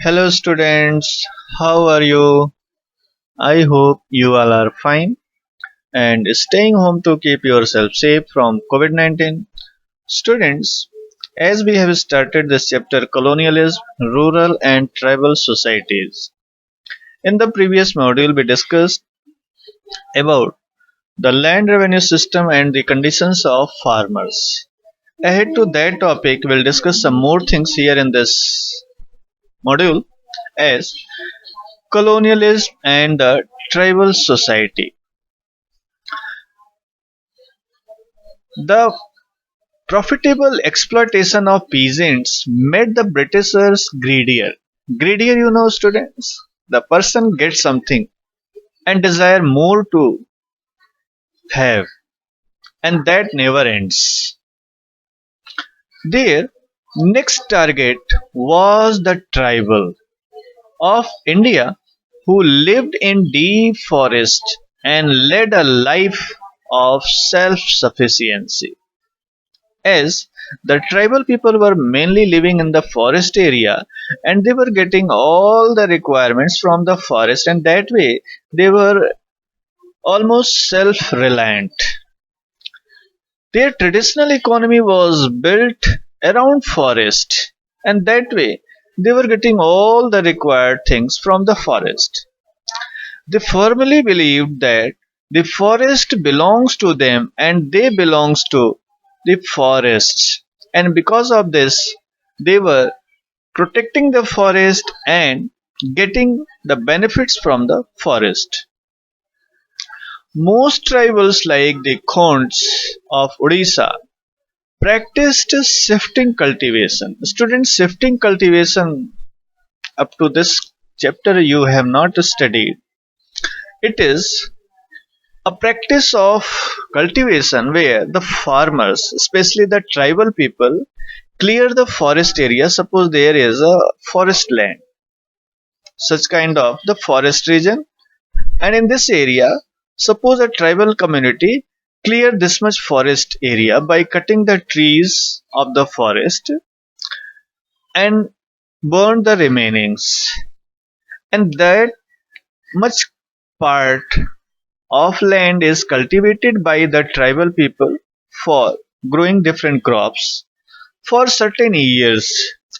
Hello students, how are you? I hope you all are fine and staying home to keep yourself safe from COVID-19. Students, as we have started this chapter Colonialism, Rural and Tribal Societies. In the previous module we discussed about the land revenue system and the conditions of farmers. Ahead to that topic, we'll discuss some more things here in this module as colonialism and the tribal society. The profitable exploitation of peasants made the Britishers greedier. Greedier, students? The person gets something and desire more to have, and that never ends. Their next target was the tribal of India who lived in deep forest and led a life of self-sufficiency. As the tribal people were mainly living in the forest area and they were getting all the requirements from the forest, and that way they were almost self-reliant. Their traditional economy was built around forest, and that way they were getting all the required things from the forest. They firmly believed that the forest belongs to them and they belongs to the forests. And because of this, they were protecting the forest and getting the benefits from the forest. Most tribals like the Khonds of Odisha practiced shifting cultivation. Students, shifting cultivation up to this chapter you have not studied. It is a practice of cultivation where the farmers, especially the tribal people, clear the forest area. Suppose there is a forest land, such kind of the forest region, and in this area, suppose a tribal community clear this much forest area by cutting the trees of the forest and burn the remainings, and that much part of land is cultivated by the tribal people for growing different crops for certain years.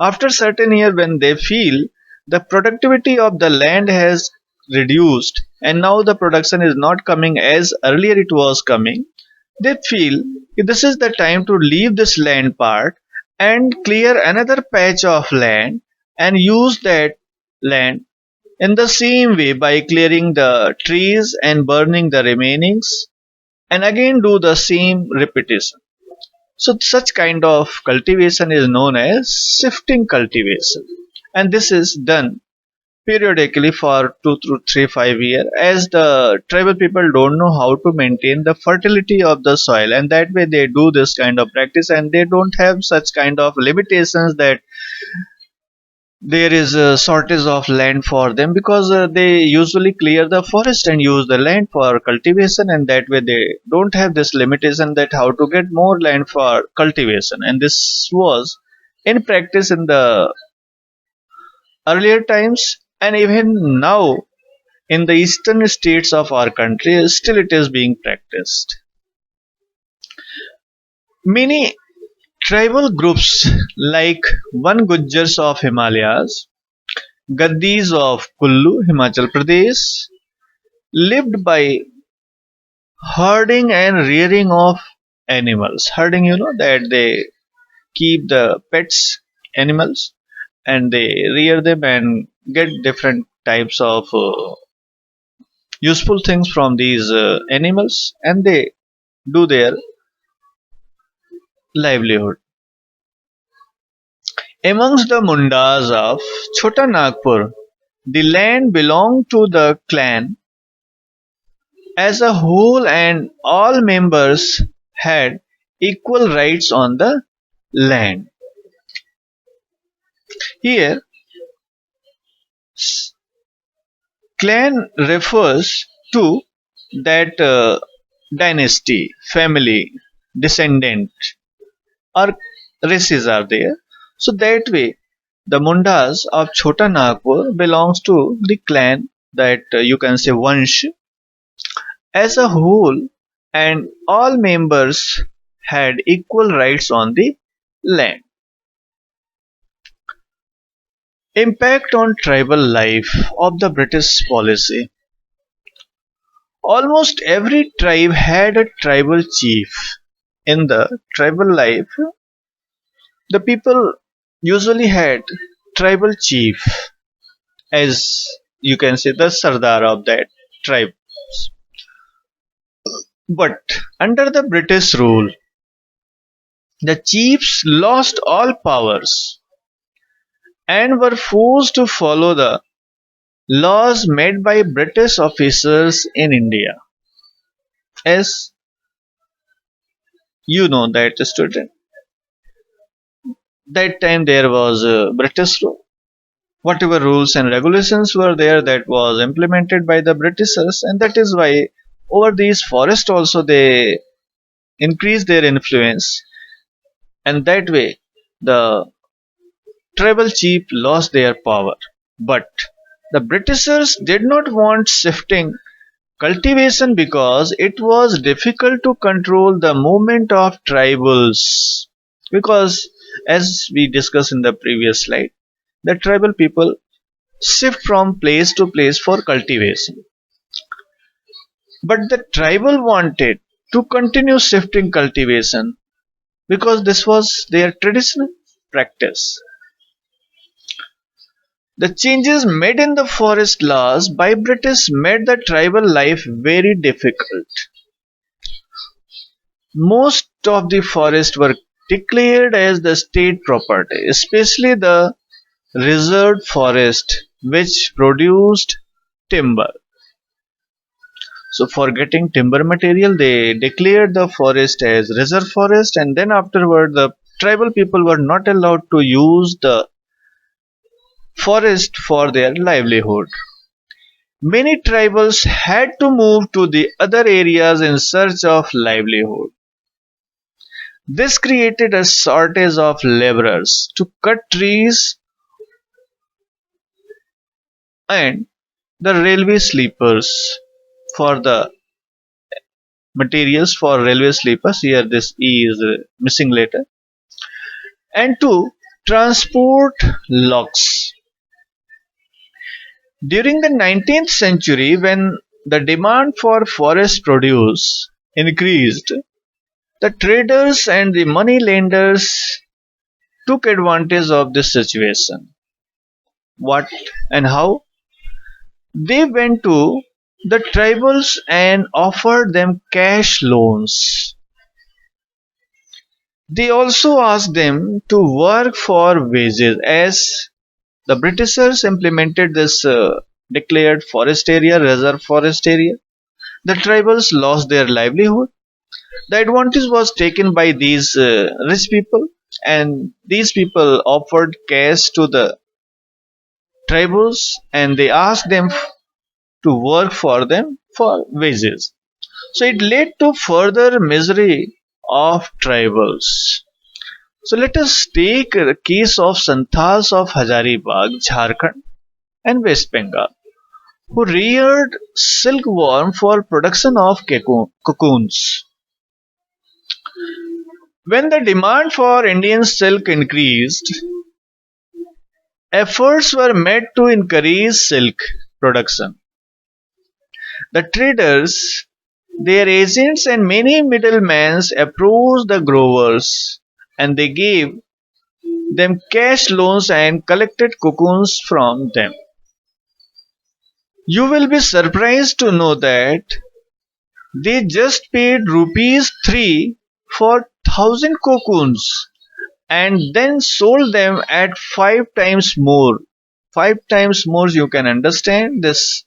After certain year, when they feel the productivity of the land has reduced and now the production is not coming as earlier it was coming, they feel this is the time to leave this land part and clear another patch of land and use that land in the same way by clearing the trees and burning the remainings and again do the same repetition. So such kind of cultivation is known as shifting cultivation, and this is done periodically for 2 to 3 5 years as the tribal people don't know how to maintain the fertility of the soil, and that way they do this kind of practice and they don't have such kind of limitations that there is a shortage of land for them because they usually clear the forest and use the land for cultivation, and that way they don't have this limitation that how to get more land for cultivation. And this was in practice in the earlier times, and even now in the eastern states of our country still it is being practiced. Many tribal groups like One Gujjars of Himalayas, Gaddis of Kullu, Himachal Pradesh, lived by herding and rearing of animals. Herding, that they keep the pets animals and they rear them and get different types of useful things from these animals, and they do their livelihood. Amongst the Mundas of Chota Nagpur, the land belonged to the clan as a whole and all members had equal rights on the land. Here, clan refers to that dynasty, family, descendant, or races are there. So that way, The Mundas of Chota Nagpur belongs to the clan that you can say Vansh as a whole, and all members had equal rights on the land. Impact on tribal life of the British policy. Almost every tribe had a tribal chief. In the tribal life, the people usually had tribal chief as you can say the Sardar of that tribe. But under the British rule, the chiefs lost all powers and were forced to follow the laws made by British officers in India. As you know that student, that time there was British rule. Whatever rules and regulations were there, that was implemented by the Britishers, and that is why over these forests also they increased their influence, and that way the tribal chief lost their power. But the Britishers did not want shifting cultivation because it was difficult to control the movement of tribals. Because, as we discussed in the previous slide, the tribal people shift from place to place for cultivation. But the tribal wanted to continue shifting cultivation because this was their traditional practice. The changes made in the forest laws by British made the tribal life very difficult. Most of the forests were declared as the state property, especially the reserved forest which produced timber. So for getting timber material, they declared the forest as reserve forest, and then afterward the tribal people were not allowed to use the forest for their livelihood. Many tribals had to move to the other areas in search of livelihood. This created a shortage of laborers to cut trees and the railway sleepers for the materials for railway sleepers. Here this E is missing later. And to transport logs. During the 19th century, when the demand for forest produce increased, the traders and the money lenders took advantage of this situation. What and how? They went to the tribals and offered them cash loans. They also asked them to work for wages as the Britishers implemented this declared forest area, reserve forest area. The tribals lost their livelihood. The advantage was taken by these rich people, and these people offered cash to the tribals and they asked them to work for them for wages. So it led to further misery of tribals. So let us take the case of Santals of Hazaribagh, Jharkhand and West Bengal, who reared silkworm for production of cocoons. When the demand for Indian silk increased, efforts were made to increase silk production. The traders, their agents and many middlemen approached the growers and they gave them cash loans and collected cocoons from them. You will be surprised to know that they just paid rupees 3 for 1,000 cocoons and then sold them at 5 times more. 5 times more, you can understand this,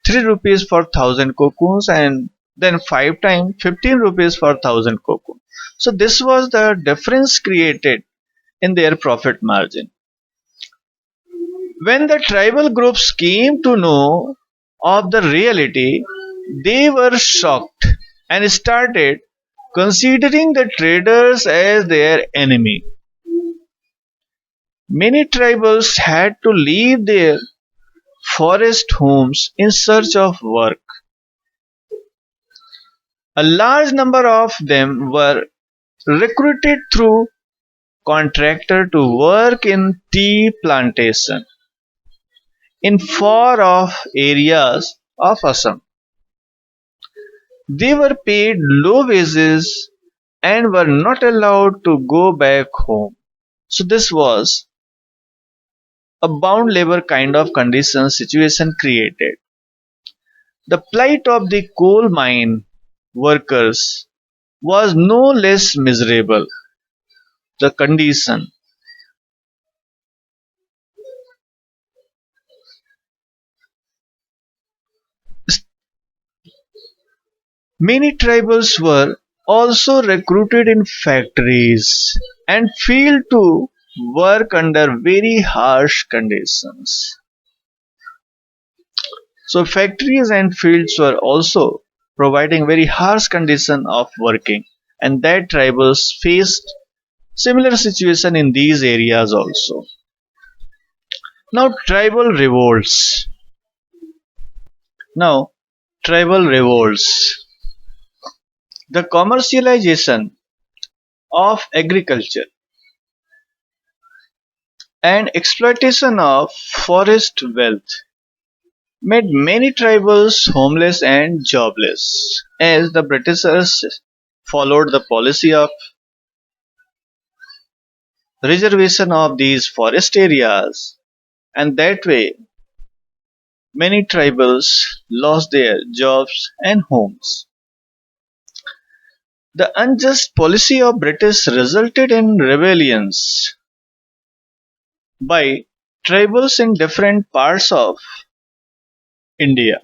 3 rupees for 1,000 cocoons and then 5 times 15 rupees for 1,000 cocoons. So this was the difference created in their profit margin. When the tribal groups came to know of the reality, they were shocked and started considering the traders as their enemy. Many tribals had to leave their forest homes in search of work. A large number of them were recruited through contractor to work in tea plantation in far off areas of Assam. They were paid low wages and were not allowed to go back home. So this was a bound labor kind of condition situation created. The plight of the coal mine workers was no less miserable. The condition. Many tribals were also recruited in factories and field to work under very harsh conditions. So factories and fields were also providing very harsh condition of working, and that tribals faced similar situation in these areas also. Now tribal revolts. Now tribal revolts. The commercialization of agriculture and exploitation of forest wealth made many tribals homeless and jobless, as the Britishers followed the policy of reservation of these forest areas, and that way many tribals lost their jobs and homes. The unjust policy of British resulted in rebellions by tribals in different parts of India.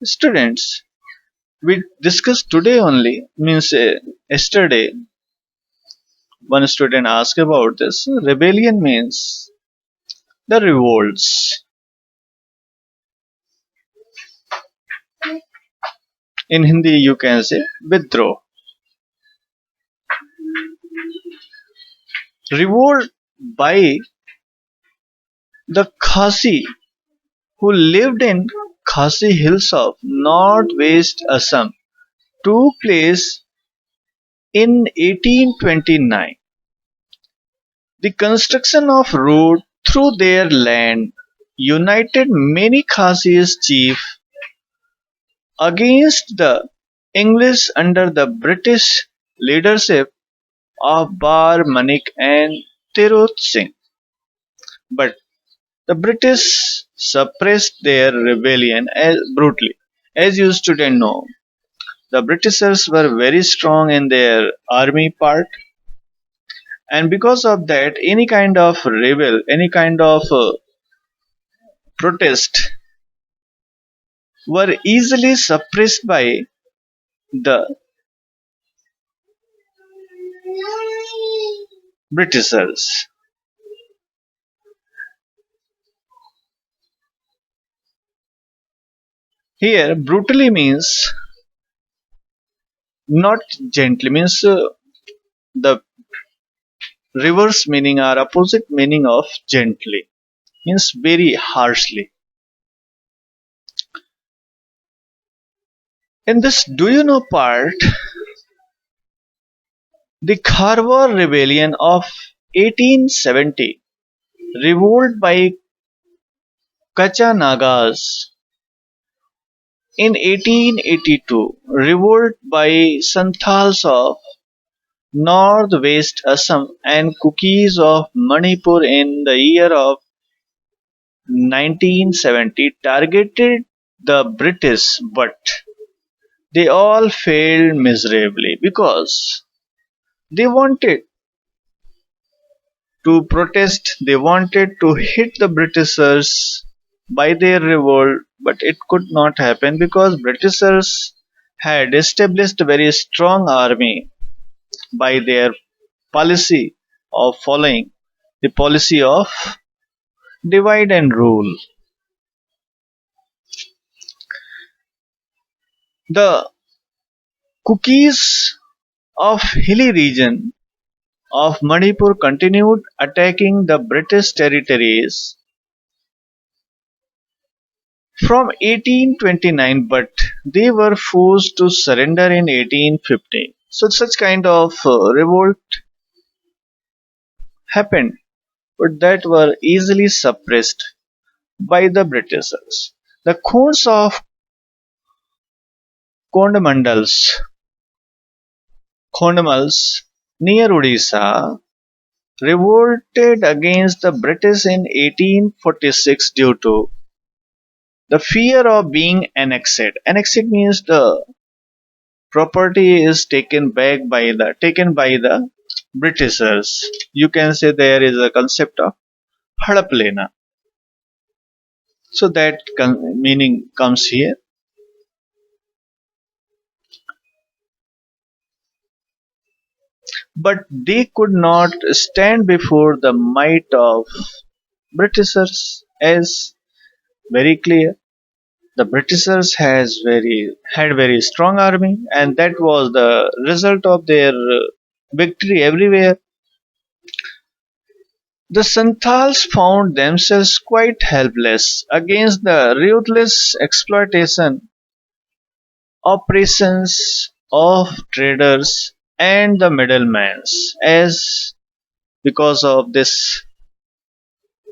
Students, we discussed today only, means yesterday, one student asked about this. Rebellion means the revolts. In Hindi, you can say withdraw. Revolt by the Khasi who lived in Khasi hills of northwest Assam took place in 1829. The construction of road through their land united many Khasi's chiefs against the English under the British leadership of Bar Manik and Tirot Singh. But the British suppressed their rebellion brutally. As you students know, the Britishers were very strong in their army part, and because of that, any kind of rebel, any kind of protest were easily suppressed by the Britishers. Here, brutally means not gently, means the reverse meaning or opposite meaning of gently, means very harshly. In this do you know part, the Kharwar rebellion of 1870, revolt by Kacha Nagas in 1882, revolt by Santhals of northwest Assam and Kukis of Manipur in the year of 1970 targeted the British, but they all failed miserably because they wanted to protest, they wanted to hit the Britishers by their revolt, but it could not happen because Britishers had established a very strong army by their policy of following the policy of divide and rule. The Kukis of hilly region of Manipur continued attacking the British territories from 1829, but they were forced to surrender in 1815. So such kind of revolt happened, but that were easily suppressed by the Britishers. The Khons of Kondamandals, Kondamals near Odisha revolted against the British in 1846 due to the fear of being annexed. Annexed means the property is taken by the Britishers. You can say there is a concept of hadap lena. So that meaning comes here. But they could not stand before the might of Britishers, as very clear. The Britishers had very strong army, and that was the result of their victory everywhere. The Santals found themselves quite helpless against the ruthless exploitation operations of traders and the middlemen, as because of this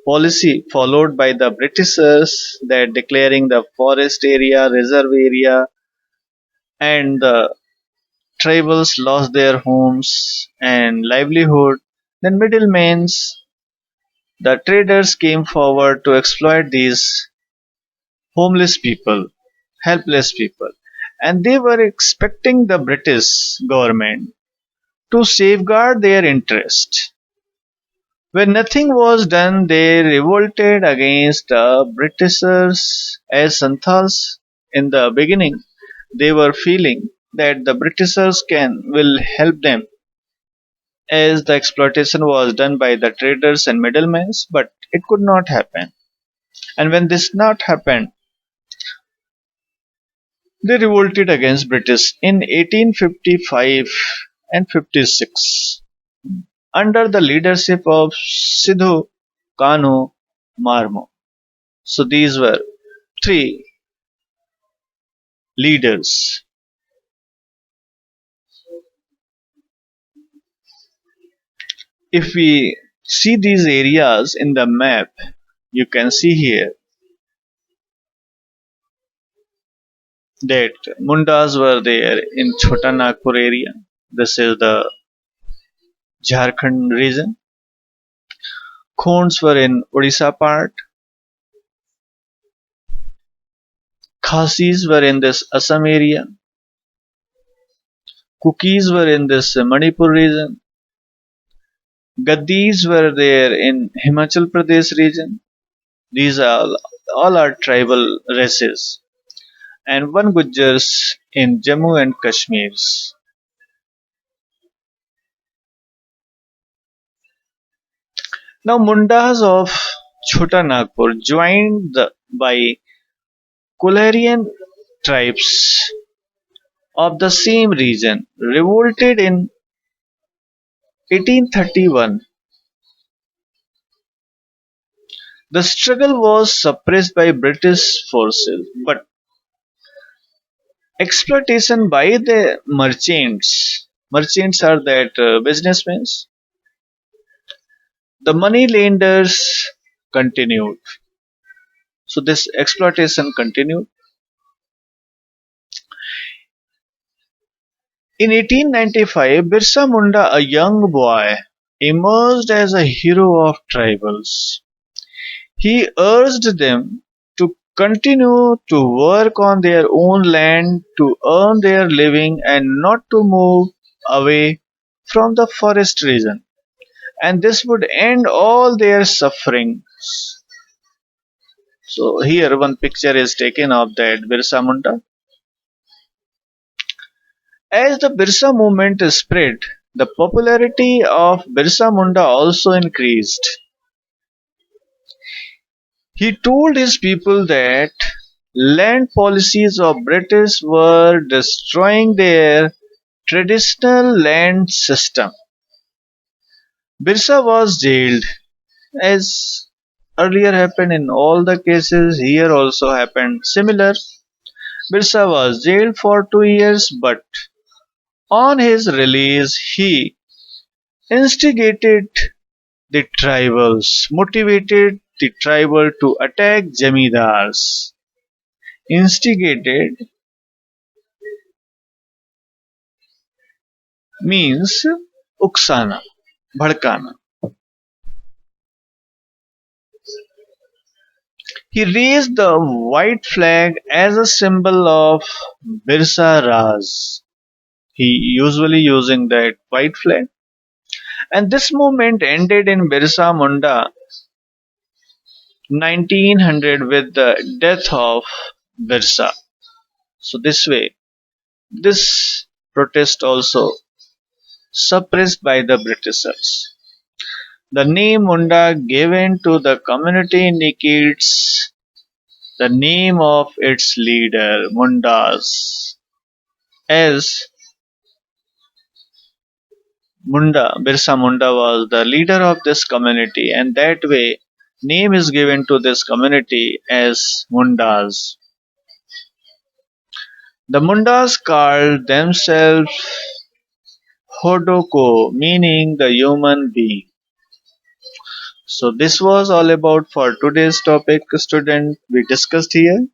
policy followed by the Britishers, that declaring the forest area, reserve area, and the tribals lost their homes and livelihood. Then middlemen, the traders came forward to exploit these homeless people, helpless people, and they were expecting the British government to safeguard their interest. When nothing was done, they revolted against the Britishers as Santals. In the beginning, they were feeling that the Britishers will help them, as the exploitation was done by the traders and middlemen, but it could not happen. And when this not happened, they revolted against British in 1855 and 56 under the leadership of Sidhu Kanu Marmo. So these were three leaders. If we see these areas in the map, you can see here that Mundas were there in Chota Nagpur area. This is the Jharkhand region. Khons were in Odisha part. Khasis were in this Assam area. Kukis were in this Manipur region. Gaddis were there in Himachal Pradesh region. These are all are tribal races. And one Gujars in Jammu and Kashmir. Now Mundas of Chota Nagpur joined by Kolarian tribes of the same region revolted in 1831. The struggle was suppressed by British forces, but exploitation by the merchants are that businessmen, the money lenders continued. So this exploitation continued. In 1895, Birsa Munda, a young boy, emerged as a hero of tribals. He urged them to continue to work on their own land to earn their living and not to move away from the forest region, and this would end all their sufferings. So here one picture is taken of that Birsa Munda. As the Birsa movement spread, the popularity of Birsa Munda also increased. He told his people that land policies of British were destroying their traditional land system. Birsa was jailed, as earlier happened in all the cases. Here also happened similar. Birsa was jailed for 2 years, but on his release, he instigated the tribals, motivated the tribal to attack Jamidars. Instigated means uksana, bhadkana. He raised the white flag as a symbol of Birsa Raj. He usually using that white flag. And this movement ended in Birsa Munda 1900 with the death of Birsa. So this way, this protest also suppressed by the Britishers. The name Munda given to the community indicates the name of its leader, Mundas, as Birsa Munda was the leader of this community, and that way name is given to this community as Mundas. The Mundas called themselves Hodoko, meaning the human being. So this was all about for today's topic, student. We discussed here,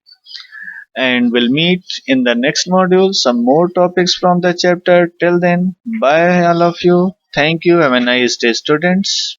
and we'll meet in the next module some more topics from the chapter. Till then, bye all of you. Thank you. Have a nice day, students.